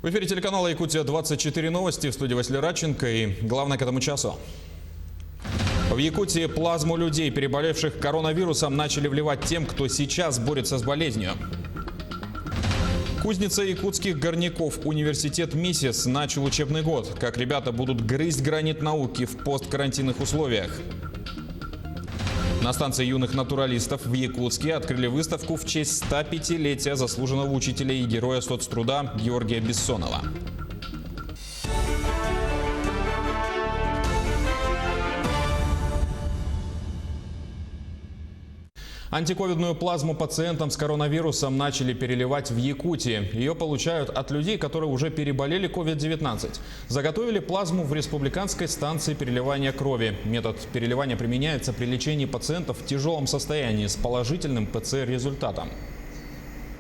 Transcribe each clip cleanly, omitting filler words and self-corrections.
В эфире телеканала «Якутия-24 новости», в студии Василий Радченко и главное к этому часу. В Якутии плазму людей, переболевших коронавирусом, начали вливать тем, кто сейчас борется с болезнью. Кузница якутских горняков, университет МИСИС начал учебный год. Как ребята будут грызть гранит науки в посткарантинных условиях. На станции юных натуралистов в Якутске открыли выставку в честь 105-летия заслуженного учителя и героя соцтруда Георгия Бессонова. Антиковидную плазму пациентам с коронавирусом начали переливать в Якутии. Ее получают от людей, которые уже переболели COVID-19. Заготовили плазму в республиканской станции переливания крови. Метод переливания применяется при лечении пациентов в тяжелом состоянии с положительным ПЦР-результатом.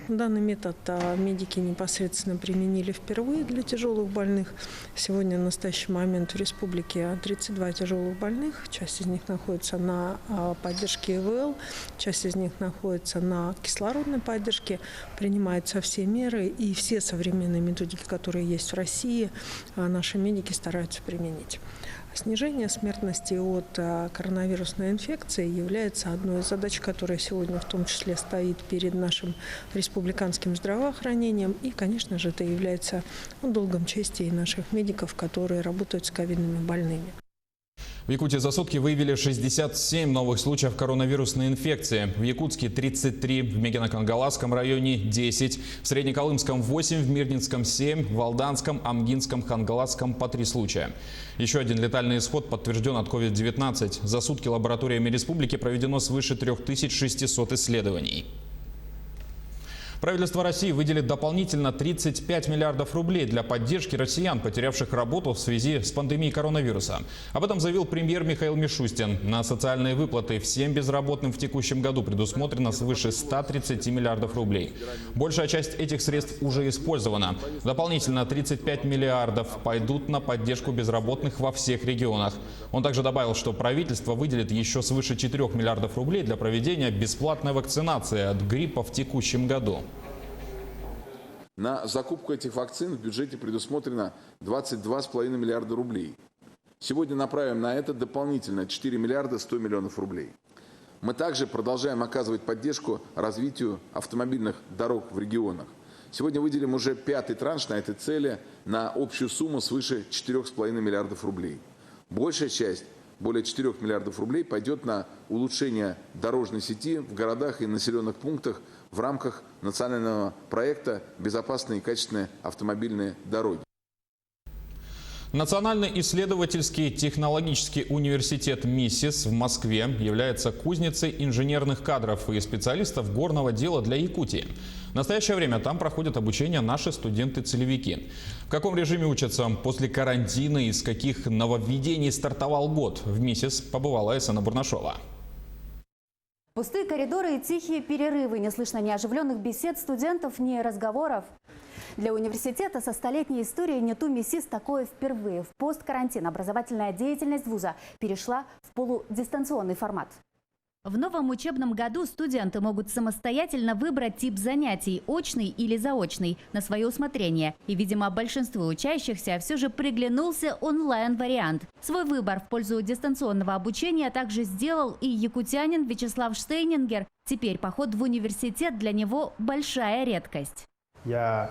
Данный метод медики непосредственно применили впервые для тяжелых больных. Сегодня, в настоящий момент, в республике 32 тяжелых больных. Часть из них находится на поддержке ИВЛ, часть из них находится на кислородной поддержке. Принимаются все меры и все современные методики, которые есть в России, наши медики стараются применить. Снижение смертности от коронавирусной инфекции является одной из задач, которая сегодня в том числе стоит перед нашим республиканским здравоохранением. И, конечно же, это является долгом чести и наших медиков, которые работают с ковидными больными. В Якутии за сутки выявили 67 новых случаев коронавирусной инфекции. В Якутске 33, в Мегино-Кангаласском районе 10, в Среднеколымском 8, в Мирнинском 7, в Алданском, Амгинском, Хангаласском по 3 случая. Еще один летальный исход подтвержден от COVID-19. За сутки лабораториями республики проведено свыше 3600 исследований. Правительство России выделит дополнительно 35 миллиардов рублей для поддержки россиян, потерявших работу в связи с пандемией коронавируса. Об этом заявил премьер Михаил Мишустин. На социальные выплаты всем безработным в текущем году предусмотрено свыше 130 миллиардов рублей. Большая часть этих средств уже использована. Дополнительно 35 миллиардов пойдут на поддержку безработных во всех регионах. Он также добавил, что правительство выделит еще свыше 4 миллиардов рублей для проведения бесплатной вакцинации от гриппа в текущем году. На закупку этих вакцин в бюджете предусмотрено 22,5 миллиарда рублей. Сегодня направим на это дополнительно 4 миллиарда 100 миллионов рублей. Мы также продолжаем оказывать поддержку развитию автомобильных дорог в регионах. Сегодня выделим уже 5-й транш на этой цели на общую сумму свыше 4,5 миллиардов рублей. Большая часть, более 4 миллиардов рублей, пойдет на улучшение дорожной сети в городах и населенных пунктах в рамках национального проекта «Безопасные и качественные автомобильные дороги». Национальный исследовательский технологический университет МИСИС в Москве является кузницей инженерных кадров и специалистов горного дела для Якутии. В настоящее время там проходят обучение наши студенты-целевики. В каком режиме учатся после карантина и с каких нововведений стартовал год, в МИСИС побывала Эсена Бурнашова. Пустые коридоры и тихие перерывы. Не слышно ни оживленных бесед студентов, ни разговоров. Для университета со столетней историей НИТУ МИСИС такое впервые. В посткарантин образовательная деятельность вуза перешла в полудистанционный формат. В новом учебном году студенты могут самостоятельно выбрать тип занятий – очный или заочный, на свое усмотрение. И, видимо, большинству учащихся все же приглянулся онлайн-вариант. Свой выбор в пользу дистанционного обучения также сделал и якутянин Вячеслав Штейнингер. Теперь поход в университет для него – большая редкость. Я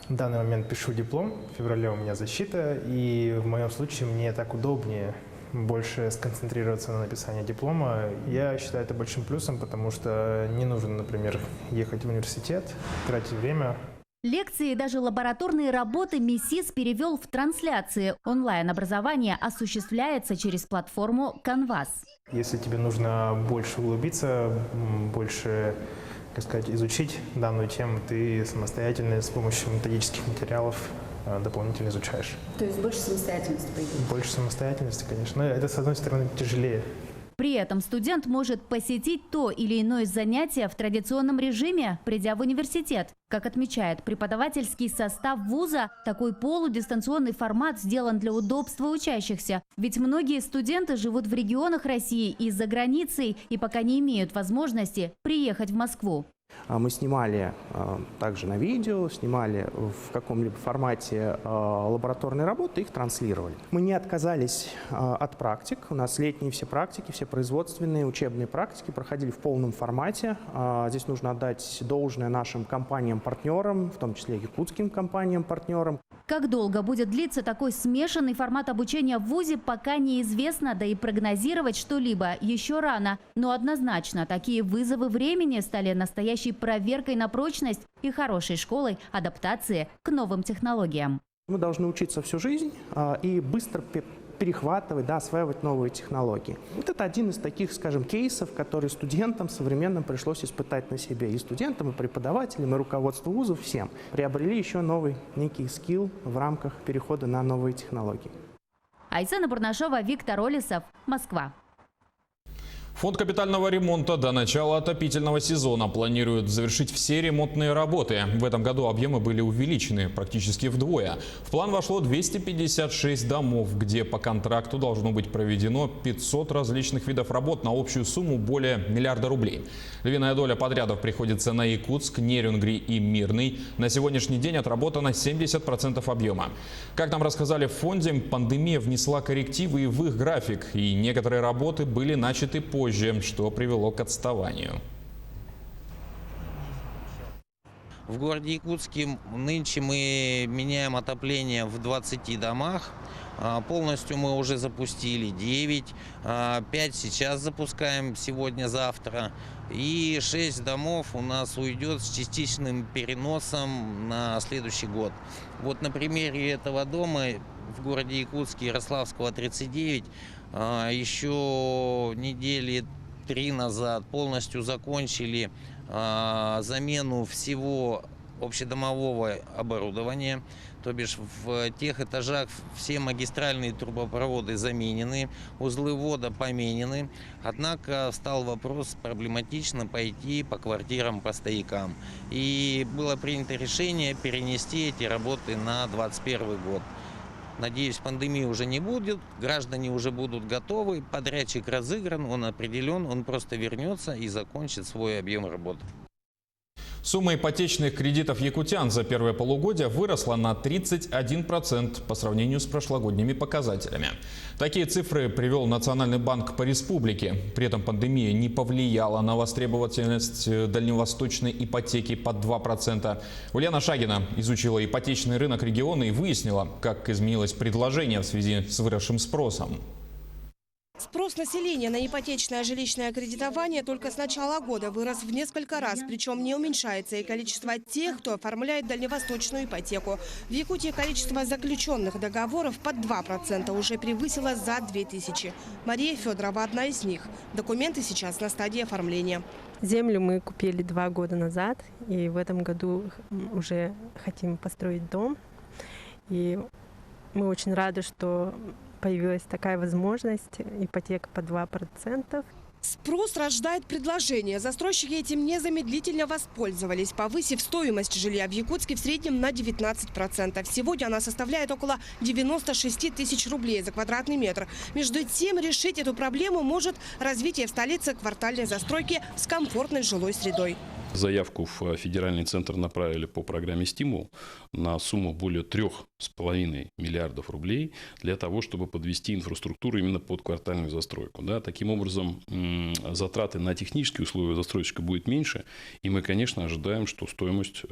в данный момент пишу диплом, в феврале у меня защита, и в моем случае мне так удобнее больше сконцентрироваться на написании диплома. Я считаю это большим плюсом, потому что не нужно, например, ехать в университет, тратить время. Лекции и даже лабораторные работы МИСИС перевел в трансляции. Онлайн-образование осуществляется через платформу Canvas. Если тебе нужно больше углубиться, больше, так сказать, изучить данную тему, ты самостоятельно с помощью методических материалов дополнительно изучаешь. То есть больше самостоятельности, по идее? Больше самостоятельности, конечно. Но это, с одной стороны, тяжелее. При этом студент может посетить то или иное занятие в традиционном режиме, придя в университет. Как отмечает преподавательский состав вуза, такой полудистанционный формат сделан для удобства учащихся. Ведь многие студенты живут в регионах России и за границей и пока не имеют возможности приехать в Москву. Мы снимали также на видео, снимали в каком-либо формате лабораторной работы, их транслировали. Мы не отказались от практик. У нас летние все практики, все производственные, учебные практики проходили в полном формате. Здесь нужно отдать должное нашим компаниям-партнерам, в том числе якутским компаниям-партнерам. Как долго будет длиться такой смешанный формат обучения в ВУЗе, пока неизвестно, да и прогнозировать что-либо еще рано. Но однозначно, такие вызовы времени стали настоящей проверкой на прочность и хорошей школой адаптации к новым технологиям. Мы должны учиться всю жизнь и быстро перехватывать, осваивать новые технологии. Вот это один из таких, скажем, кейсов, который студентам современным пришлось испытать на себе. И студентам, и преподавателям, и руководству вузов, всем. Приобрели еще новый некий скилл в рамках перехода на новые технологии. Айсена Бурнашова, Виктор Олесов, Москва. Фонд капитального ремонта до начала отопительного сезона планирует завершить все ремонтные работы. В этом году объемы были увеличены практически вдвое. В план вошло 256 домов, где по контракту должно быть проведено 500 различных видов работ на общую сумму более миллиарда рублей. Львиная доля подрядов приходится на Якутск, Нерюнгри и Мирный. На сегодняшний день отработано 70% объема. Как нам рассказали в фонде, пандемия внесла коррективы и в их график, и некоторые работы были начаты позже, что привело к отставанию. В городе Якутске нынче мы меняем отопление в 20 домах. Полностью мы уже запустили 9, 5 сейчас запускаем сегодня-завтра. И 6 домов у нас уйдет с частичным переносом на следующий год. Вот на примере этого дома в городе Якутске, Ярославского, 39, еще недели 3 назад полностью закончили замену всего общедомового оборудования. То бишь в тех этажах все магистральные трубопроводы заменены, узлы ввода поменены. Однако встал вопрос проблематично пойти по квартирам, по стоякам. И было принято решение перенести эти работы на 2021 год. Надеюсь, пандемии уже не будет, граждане уже будут готовы, подрядчик разыгран, он определен, он просто вернется и закончит свой объем работы. Сумма ипотечных кредитов якутян за первое полугодие выросла на 31% по сравнению с прошлогодними показателями. Такие цифры привел Национальный банк по республике. При этом пандемия не повлияла на востребовательность дальневосточной ипотеки под 2%. Ульяна Шагина изучила ипотечный рынок региона и выяснила, как изменилось предложение в связи с выросшим спросом. Спрос населения на ипотечное жилищное кредитование только с начала года вырос в несколько раз. Причем не уменьшается и количество тех, кто оформляет дальневосточную ипотеку. В Якутии количество заключенных договоров под 2% уже превысило за 2000. Мария Федорова одна из них. Документы сейчас на стадии оформления. Землю мы купили 2 года назад. И в этом году уже хотим построить дом. И мы очень рады, что появилась такая возможность, ипотека по 2%. Спрос рождает предложение. Застройщики этим незамедлительно воспользовались, повысив стоимость жилья в Якутске в среднем на 19%. Сегодня она составляет около 96 тысяч рублей за квадратный метр. Между тем, решить эту проблему может развитие в столице квартальной застройки с комфортной жилой средой. Заявку в федеральный центр направили по программе «Стимул» на сумму более 3,5 миллиардов рублей для того, чтобы подвести инфраструктуру именно под квартальную застройку. Да, таким образом, затраты на технические условия застройщика будет меньше, и мы, конечно, ожидаем, что стоимость,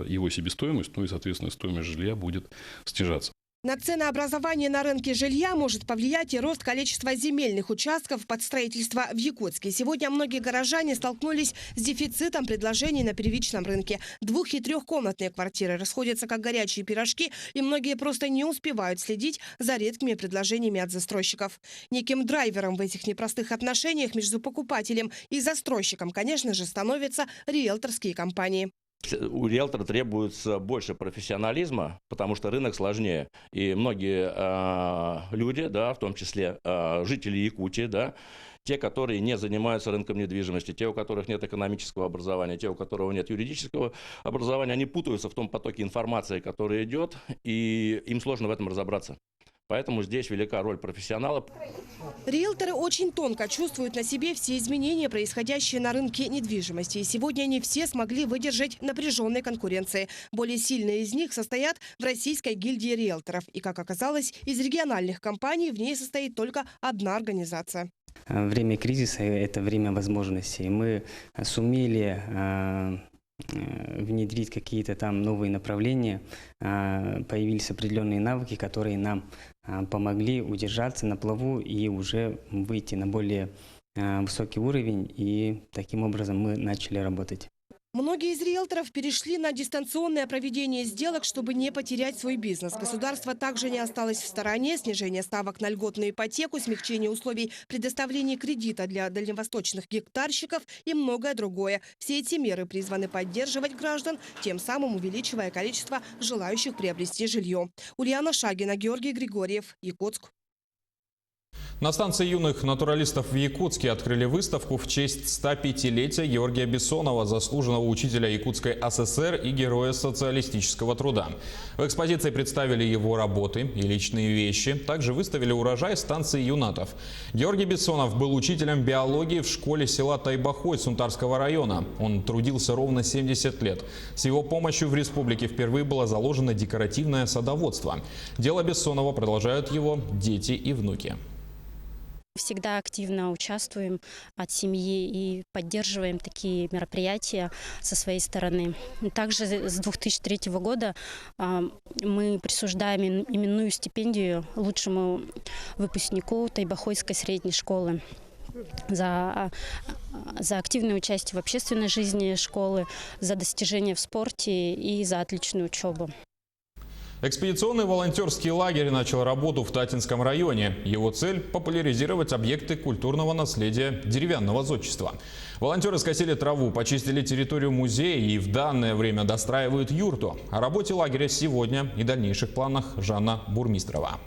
его себестоимость, ну и, соответственно, стоимость жилья будет снижаться. На ценообразование на рынке жилья может повлиять и рост количества земельных участков под строительство в Якутске. Сегодня многие горожане столкнулись с дефицитом предложений на первичном рынке. 2- и 3-комнатные квартиры расходятся как горячие пирожки, и многие просто не успевают следить за редкими предложениями от застройщиков. Неким драйвером в этих непростых отношениях между покупателем и застройщиком, конечно же, становятся риэлторские компании. У риэлтора требуется больше профессионализма, потому что рынок сложнее. И многие люди, да, в том числе жители Якутии, да, те, которые не занимаются рынком недвижимости, те, у которых нет экономического образования, те, у которых нет юридического образования, они путаются в том потоке информации, который идет, и им сложно в этом разобраться. Поэтому здесь велика роль профессионала. Риэлторы очень тонко чувствуют на себе все изменения, происходящие на рынке недвижимости. И сегодня не все смогли выдержать напряженной конкуренции. Более сильные из них состоят в Российской гильдии риэлторов. И, как оказалось, из региональных компаний в ней состоит только одна организация. Время кризиса – это время возможностей. Мы сумели внедрить какие-то там новые направления, появились определенные навыки, которые нам помогли удержаться на плаву и уже выйти на более высокий уровень, и таким образом мы начали работать. Многие из риэлторов перешли на дистанционное проведение сделок, чтобы не потерять свой бизнес. Государство также не осталось в стороне. Снижение ставок на льготную ипотеку, смягчение условий предоставления кредита для дальневосточных гектарщиков и многое другое. Все эти меры призваны поддерживать граждан, тем самым увеличивая количество желающих приобрести жилье. Ульяна Шагина, Георгий Григорьев, Якутск. На станции юных натуралистов в Якутске открыли выставку в честь 105-летия Георгия Бессонова, заслуженного учителя Якутской ССР и героя социалистического труда. В экспозиции представили его работы и личные вещи. Также выставили урожай станции юнатов. Георгий Бессонов был учителем биологии в школе села Тайбахой Сунтарского района. Он трудился ровно 70 лет. С его помощью в республике впервые было заложено декоративное садоводство. Дело Бессонова продолжают его дети и внуки. Всегда активно участвуем от семьи и поддерживаем такие мероприятия со своей стороны. Также с 2003 года мы присуждаем именную стипендию лучшему выпускнику Тайбахойской средней школы за активное участие в общественной жизни школы, за достижения в спорте и за отличную учебу. Экспедиционный волонтерский лагерь начал работу в Татинском районе. Его цель – популяризировать объекты культурного наследия деревянного зодчества. Волонтеры скосили траву, почистили территорию музея и в данное время достраивают юрту. О работе лагеря сегодня и дальнейших планах Жанна Бурмистрова.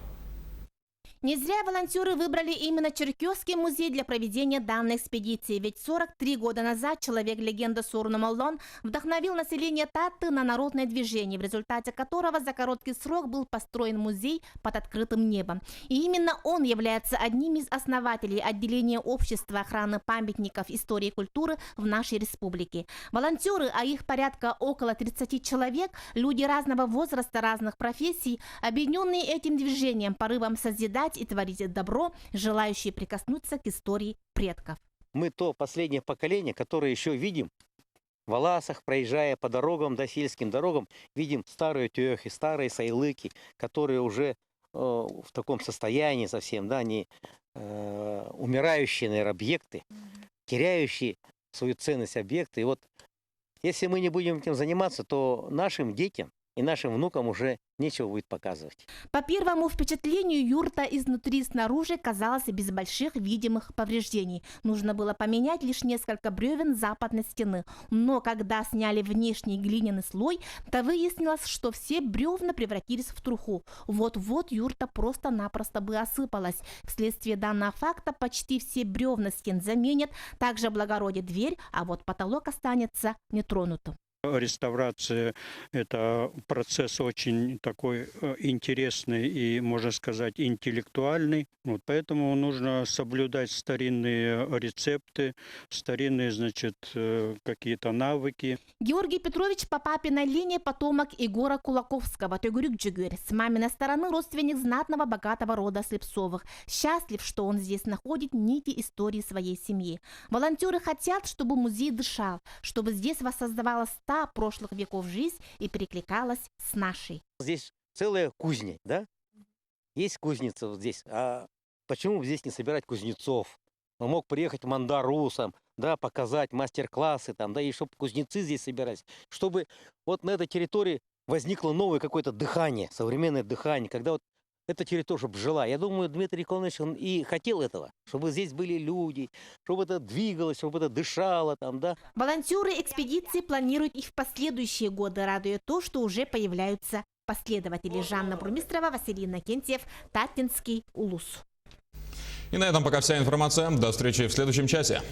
Не зря волонтеры выбрали именно Черкесский музей для проведения данной экспедиции. Ведь 43 года назад человек-легенда Сурнамаллон вдохновил население Татты на народное движение, в результате которого за короткий срок был построен музей под открытым небом. И именно он является одним из основателей отделения общества охраны памятников истории и культуры в нашей республике. Волонтеры, а их порядка около 30 человек, люди разного возраста, разных профессий, объединенные этим движением, порывом созидать и творить добро, желающие прикоснуться к истории предков. Мы то последнее поколение, которое еще видим в Валасах, проезжая по дорогам, да, сельским дорогам, видим старые тёхи, старые сайлыки, которые уже в таком состоянии совсем, да, они умирающие, наверное, объекты, теряющие свою ценность объекты. И вот если мы не будем этим заниматься, то нашим детям и нашим внукам уже нечего будет показывать. По первому впечатлению, юрта изнутри и снаружи казалась без больших видимых повреждений. Нужно было поменять лишь несколько бревен западной стены. Но когда сняли внешний глиняный слой, то выяснилось, что все бревна превратились в труху. Вот-вот юрта просто-напросто бы осыпалась. Вследствие данного факта почти все бревна стен заменят, также облагородит дверь, а вот потолок останется нетронутым. Реставрация – это процесс очень такой интересный и, можно сказать, интеллектуальный. Вот поэтому нужно соблюдать старинные рецепты, старинные, значит, какие-то навыки. Георгий Петрович по папиной линии потомок Егора Кулаковского, Тойгурюк-Джигырь, с маминой стороны родственник знатного богатого рода Слепцовых. Счастлив, что он здесь находит нити истории своей семьи. Волонтеры хотят, чтобы музей дышал, чтобы здесь воссоздавалась прошлых веков жизнь и перекликалась с нашей. Здесь целая кузня, да? Есть кузница вот здесь. А почему бы здесь не собирать кузнецов? Он мог приехать в Мандарусом, да, показать мастер-классы там, да, и чтобы кузнецы здесь собирались, чтобы вот на этой территории возникло новое какое-то дыхание, современное дыхание, когда вот эта территория чтобы жила. Я думаю, Дмитрий Николаевич, он и хотел этого, чтобы здесь были люди, чтобы это двигалось, чтобы это дышало там, да. Волонтеры экспедиции планируют и в последующие годы, радует то, что уже появляются последователи. Жанна Бурмистрова, Василий Иннокентьев, Татинский улус. И на этом пока вся информация. До встречи в следующем часе.